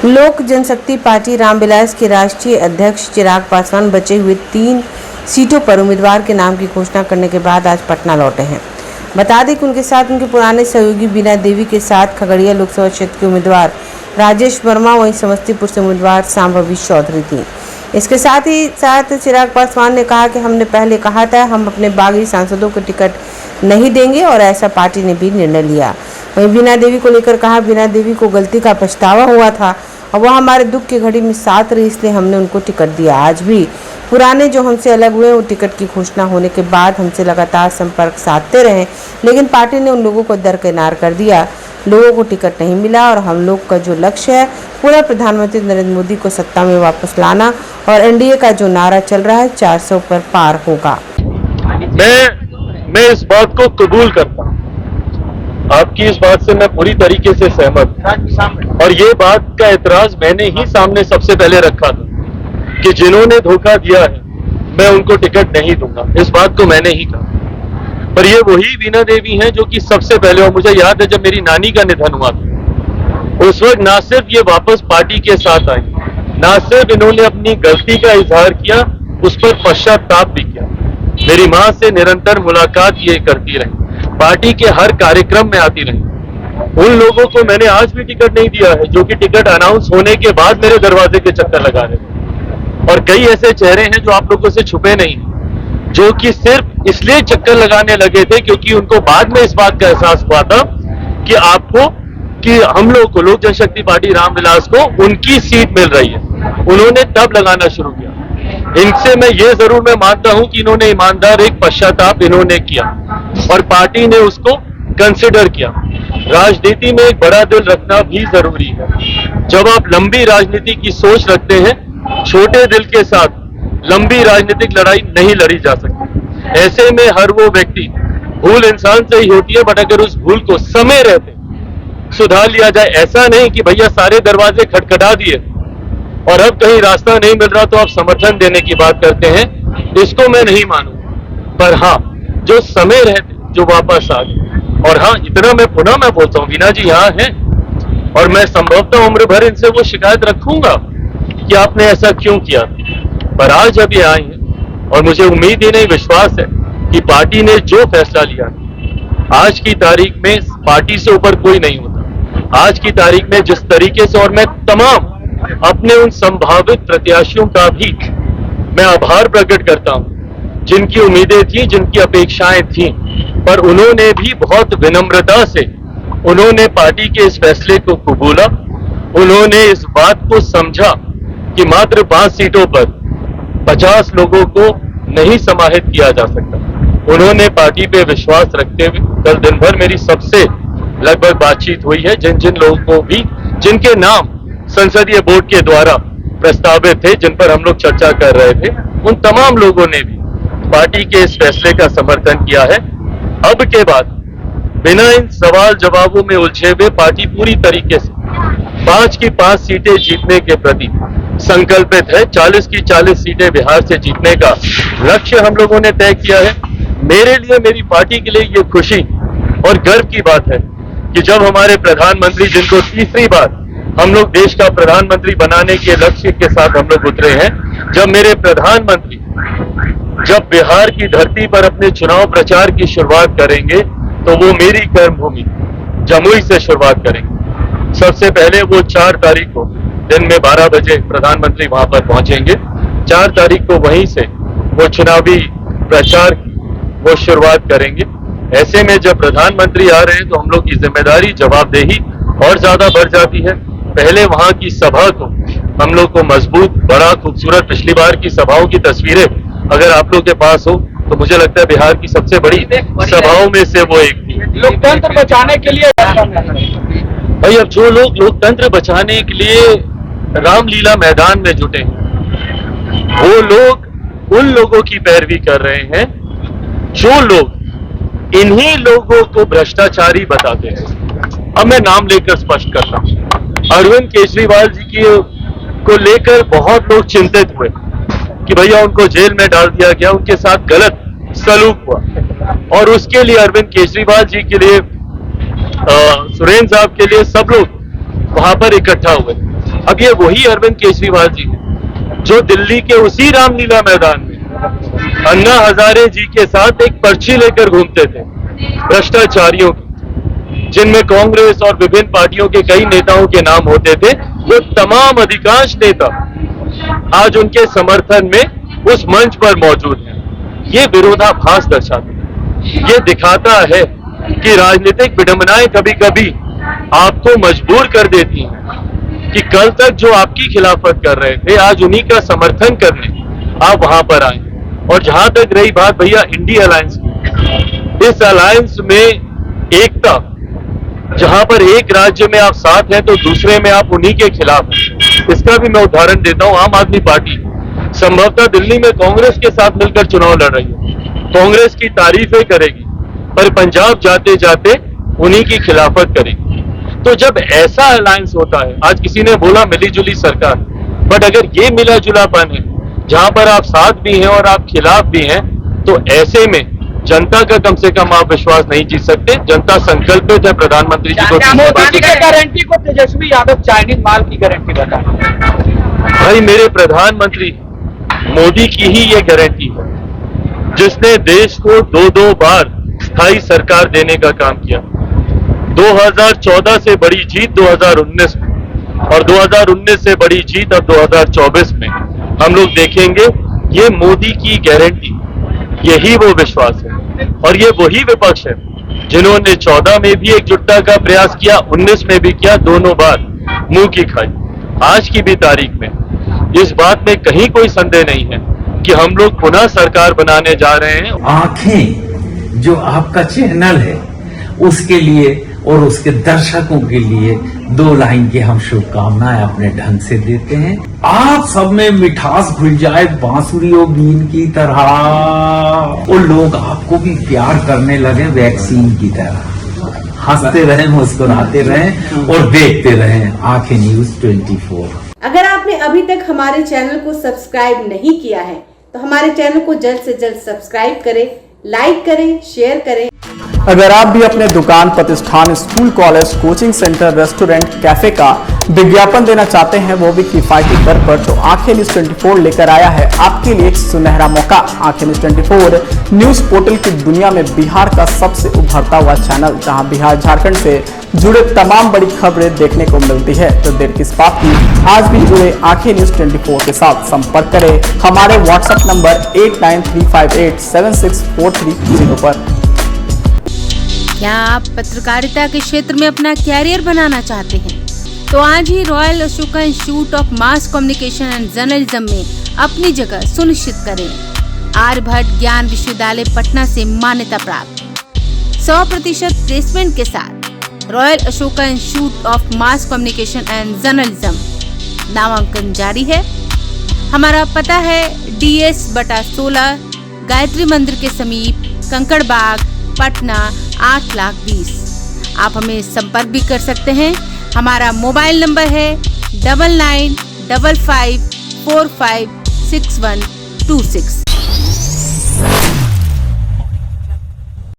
लोक जनशक्ति पार्टी रामविलास के राष्ट्रीय अध्यक्ष चिराग पासवान बचे हुए 3 सीटों पर उम्मीदवार के नाम की घोषणा करने के बाद आज पटना लौटे हैं। बता दें कि उनके साथ उनके पुराने सहयोगी बीना देवी के साथ खगड़िया लोकसभा क्षेत्र के उम्मीदवार राजेश वर्मा, वहीं समस्तीपुर से उम्मीदवार सांभवी चौधरी थी। इसके साथ ही चिराग पासवान ने कहा कि हमने पहले कहा था हम अपने बागी सांसदों को टिकट नहीं देंगे और ऐसा पार्टी ने भी निर्णय लिया। वहीं बीना देवी को लेकर कहा, बीना देवी को गलती का पछतावा हुआ था और वह हमारे दुख की घड़ी में साथ रही, इसलिए हमने उनको टिकट दिया। आज भी पुराने जो हमसे अलग हुए वो टिकट की घोषणा होने के बाद हमसे लगातार संपर्क साधते रहे, लेकिन पार्टी ने उन लोगों को दरकिनार कर दिया। लोगों को टिकट नहीं मिला और हम लोग का जो लक्ष्य है पूरा प्रधानमंत्री नरेंद्र मोदी को सत्ता में वापस लाना और एनडीए का जो नारा चल रहा है 400 पर पार होगा। मैं इस बात को कबूल करता हूँ, आपकी इस बात से मैं पूरी तरीके से सहमत हूँ और ये बात का एतराज मैंने ही सामने सबसे पहले रखा था कि जिन्होंने धोखा दिया है मैं उनको टिकट नहीं दूंगा। इस बात को मैंने ही कहा, पर ये वही बीना देवी हैं जो कि सबसे पहले, और मुझे याद है जब मेरी नानी का निधन हुआ था उस वक्त ना सिर्फ ये वापस पार्टी के साथ आई, ना सिर्फ इन्होंने अपनी गलती का इजहार किया, उस पर पश्चाताप भी किया। मेरी माँ से निरंतर मुलाकात ये करती रही, पार्टी के हर कार्यक्रम में आती रही। उन लोगों को मैंने आज भी टिकट नहीं दिया है जो कि टिकट अनाउंस होने के बाद मेरे दरवाजे के चक्कर लगा रहे थे। और कई ऐसे चेहरे हैं जो आप लोगों से छुपे नहीं, जो कि सिर्फ इसलिए चक्कर लगाने लगे थे क्योंकि उनको बाद में इस बात का एहसास हुआ था कि हम लोग को, लोक जनशक्ति पार्टी रामविलास को उनकी सीट मिल रही है, उन्होंने तब लगाना शुरू किया। इनसे मैं ये जरूर मानता हूं कि इन्होंने ईमानदार एक पश्चाताप इन्होंने किया और पार्टी ने उसको कंसिडर किया। राजनीति में एक बड़ा दिल रखना भी जरूरी है। जब आप लंबी राजनीति की सोच रखते हैं, छोटे दिल के साथ लंबी राजनीतिक लड़ाई नहीं लड़ी जा सकती। ऐसे में हर वो व्यक्ति, भूल इंसान से ही होती है, बट अगर उस भूल को समय रहते सुधार लिया जाए, ऐसा नहीं कि भैया सारे दरवाजे खटखटा दिए और अब कहीं रास्ता नहीं मिल रहा तो आप समर्थन देने की बात करते हैं, इसको मैं नहीं मानूंगा। पर हाँ, जो समय रहते जो वापस आ गए, और हाँ इतना मैं पुनः बोलता हूँ, बीना जी यहाँ हैं और मैं संभवतः उम्र भर इनसे वो शिकायत रखूंगा कि आपने ऐसा क्यों किया, पर आज जब ये आए हैं और मुझे उम्मीद ही नहीं, विश्वास है कि पार्टी ने जो फैसला लिया आज की तारीख में, पार्टी से ऊपर कोई नहीं होता। आज की तारीख में जिस तरीके से, और मैं तमाम अपने उन संभावित प्रत्याशियों का भी मैं आभार प्रकट करता हूं जिनकी उम्मीदें थी, जिनकी अपेक्षाएं थी, पर उन्होंने भी बहुत विनम्रता से उन्होंने पार्टी के इस फैसले को कबूला। उन्होंने इस बात को समझा कि मात्र 5 सीटों पर 50 लोगों को नहीं समाहित किया जा सकता। उन्होंने पार्टी पे विश्वास रखते हुए, कल दिन भर मेरी सबसे लगभग बातचीत हुई है, जिन जिन लोगों को भी, जिनके नाम संसदीय बोर्ड के द्वारा प्रस्तावित थे, जिन पर हम लोग चर्चा कर रहे थे, उन तमाम लोगों ने भी पार्टी के इस फैसले का समर्थन किया है। अब के बाद बिना इन सवाल जवाबों में उलझे हुए पार्टी पूरी तरीके से 5 की 5 सीटें जीतने के प्रति संकल्पित है। 40 की 40 सीटें बिहार से जीतने का लक्ष्य हम लोगों ने तय किया है। मेरे लिए, मेरी पार्टी के लिए ये खुशी और गर्व की बात है कि जब हमारे प्रधानमंत्री, जिनको तीसरी बार हम लोग देश का प्रधानमंत्री बनाने के लक्ष्य के साथ हम लोग उतरे हैं, जब मेरे प्रधानमंत्री जब बिहार की धरती पर अपने चुनाव प्रचार की शुरुआत करेंगे तो वो मेरी कर्मभूमि जमुई से शुरुआत करेंगे। सबसे पहले वो 4 तारीख को दिन में 12 बजे प्रधानमंत्री वहां पर पहुंचेंगे। 4 तारीख को वहीं से वो चुनावी प्रचार की वो शुरुआत करेंगे। ऐसे में जब प्रधानमंत्री आ रहे हैं तो हम लोग की जिम्मेदारी, जवाबदेही और ज्यादा बढ़ जाती है। पहले वहां की सभा को हम लोग को मजबूत, बड़ा खूबसूरत, पिछली बार की सभाओं की तस्वीरें अगर आप लोग के पास हो तो मुझे लगता है बिहार की सबसे बड़ी सभाओं में से वो एक थी। लोकतंत्र बचाने के लिए भाई, अब जो लोग लोकतंत्र बचाने के लिए रामलीला मैदान में जुटे हैं, वो लोग उन लोगों की पैरवी कर रहे हैं जो लोग इन्हीं लोगों को भ्रष्टाचारी बताते हैं। अब मैं नाम लेकर स्पष्ट करता हूं, अरविंद केजरीवाल जी की को लेकर बहुत लोग चिंतित हुए कि भैया उनको जेल में डाल दिया गया, उनके साथ गलत सलूक हुआ, और उसके लिए अरविंद केजरीवाल जी के लिए, सुरेंद्र साहब के लिए सब लोग वहां पर इकट्ठा हुए। अब ये वही अरविंद केजरीवाल जी हैं जो दिल्ली के उसी रामलीला मैदान में अन्ना हजारे जी के साथ एक पर्ची लेकर घूमते थे भ्रष्टाचारियों की, जिनमें कांग्रेस और विभिन्न पार्टियों के कई नेताओं के नाम होते थे। वो तमाम अधिकांश नेता आज उनके समर्थन में उस मंच पर मौजूद हैं। ये विरोधाभास दर्शाता है, ये दिखाता है कि राजनीतिक विडंबनाएं कभी कभी आपको मजबूर कर देती हैं कि कल तक जो आपकी खिलाफत कर रहे थे आज उन्हीं का समर्थन करने आप वहां पर आए। और जहां तक रही बात भैया इंडी अलायंस की, इस अलायंस में एकता, जहां पर एक राज्य में आप साथ हैं तो दूसरे में आप उन्हीं के खिलाफ हैं। इसका भी मैं उदाहरण देता हूं। आम आदमी पार्टी संभवतः दिल्ली में कांग्रेस के साथ मिलकर चुनाव लड़ रही है, कांग्रेस की तारीफें करेगी, पर पंजाब जाते जाते उन्हीं की खिलाफत करेगी। तो जब ऐसा अलायंस होता है, आज किसी ने बोला मिलीजुली सरकार, बट अगर ये मिला जुलापन है जहां पर आप साथ भी हैं और आप खिलाफ भी हैं, तो ऐसे में जनता का कम से कम आप विश्वास नहीं जीत सकते। जनता संकल्पित है प्रधानमंत्री जी को। मोदी की गारंटी को तेजस्वी यादव चाइनीज माल की गारंटी बताएं। भाई मेरे प्रधानमंत्री मोदी की ही ये गारंटी है, जिसने देश को दो बार स्थायी सरकार देने का काम किया। 2014 से बड़ी जीत 2019 में, और 2019 से बड़ी जीत अब 2024 में हम लोग देखेंगे। ये मोदी की गारंटी, यही वो विश्वास है। और ये वही विपक्ष है जिन्होंने 14 में भी एकजुटता का प्रयास किया, 19 में भी किया, दोनों बार मुंह की खाई। आज की भी तारीख में इस बात में कहीं कोई संदेह नहीं है कि हम लोग पुनः सरकार बनाने जा रहे हैं। आंखें जो आपका चैनल है उसके लिए और उसके दर्शकों के लिए 2 लाइन की हम शुभकामनाएं अपने ढंग से देते हैं। आप सब में मिठास घुल जाए बांसुरियों बीन की तरह, और लोग आपको भी प्यार करने लगे वैक्सीन की तरह। हंसते रहें, मुस्कुराते रहें और देखते रहें आंखें न्यूज 24। अगर आपने अभी तक हमारे चैनल को सब्सक्राइब नहीं किया है तो हमारे चैनल को जल्द से जल्द सब्सक्राइब करें, लाइक करें, शेयर करें। अगर आप भी अपने दुकान, प्रतिष्ठान, school, college, coaching centre, restaurant, cafe का विज्ञापन देना चाहते हैं, वो भी किफायती दर पर, तो आंखें न्यूज 24 लेकर आया है आपके लिए एक सुनहरा मौका। आंखें न्यूज 24 न्यूज पोर्टल की दुनिया में बिहार का सबसे उभरता हुआ चैनल, जहां बिहार झारखंड से जुड़े तमाम बड़ी खबरें देखने को मिलती है। तो देर किस बात की, आज भी जुड़े आंखें न्यूज 24 के साथ। संपर्क करें हमारे व्हाट्सएप नंबर 8935876430 पर। क्या आप पत्रकारिता के क्षेत्र में अपना कैरियर बनाना चाहते हैं? तो आज ही Royal Ashoka Institute of Mass Communication and Journalism में अपनी जगह सुनिश्चित करें। आर्यभट्ट ज्ञान विश्वविद्यालय पटना से मान्यता प्राप्त 100% प्लेसमेंट के साथ royal Ashoka Institute of Mass Communication and journalism नामांकन जारी है। हमारा पता है DS/16 गायत्री मंदिर के समीप, कंकड़ बाग, पटना 8,20,000। आप हमें संपर्क भी कर सकते हैं। हमारा मोबाइल नंबर है 9955456126।